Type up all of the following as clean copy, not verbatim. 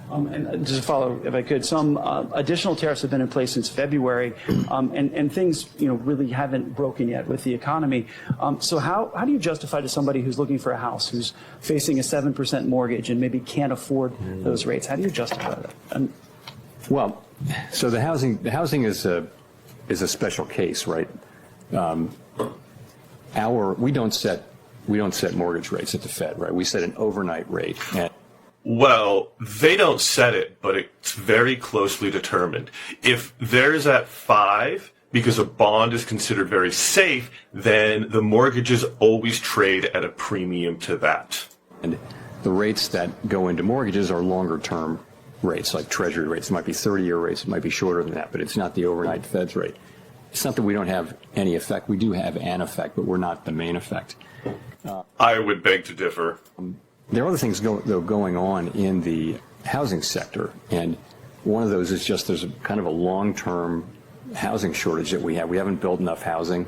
And just to follow, if I could, some additional tariffs have been in place since February, and things, really haven't broken yet with the economy. So how do you justify to somebody who's looking for a house, who's facing a 7% mortgage and maybe can't afford those rates? How do you justify that? Well, so the housing is a special case, right? We don't set mortgage rates at the Fed, right? We set an overnight rate. Well, they don't set it, but it's very closely determined. If there's at 5, because a bond is considered very safe, then the mortgages always trade at a premium to that. And the rates that go into mortgages are longer term rates, like Treasury rates. It might be 30-year rates, it might be shorter than that, but it's not the overnight Fed's rate. It's not that we don't have any effect. We do have an effect, but we're not the main effect. I would beg to differ. There are other things going on in the housing sector, and one of those is just there's kind of a long-term housing shortage that we have. We haven't built enough housing.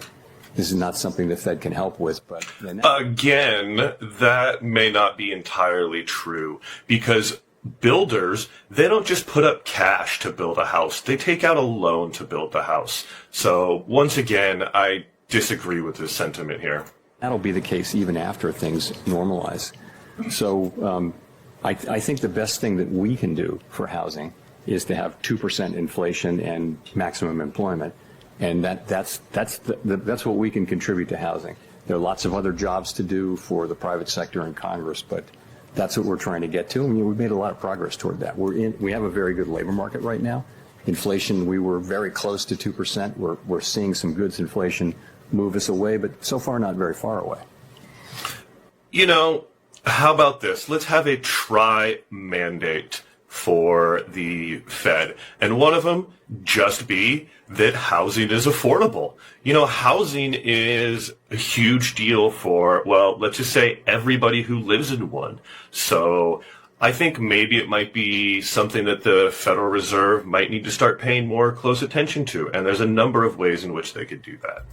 This is not something the Fed can help with, but again, that may not be entirely true, because builders, they don't just put up cash to build a house. They take out a loan to build the house. So once again, I disagree with this sentiment here. That'll be the case even after things normalize. So I think the best thing that we can do for housing is to have 2% inflation and maximum employment, and that's what we can contribute to housing. There are lots of other jobs to do for the private sector and Congress, but that's what we're trying to get to. I mean, we've made a lot of progress toward that. We have a very good labor market right now. Inflation, we were very close to 2%. We're seeing some goods inflation move us away, but so far not very far away. How about this? Let's have a mandate for the Fed. And one of them just be that housing is affordable. Housing is a huge deal for, well, let's just say everybody who lives in one. So I think maybe it might be something that the Federal Reserve might need to start paying more close attention to. And there's a number of ways in which they could do that.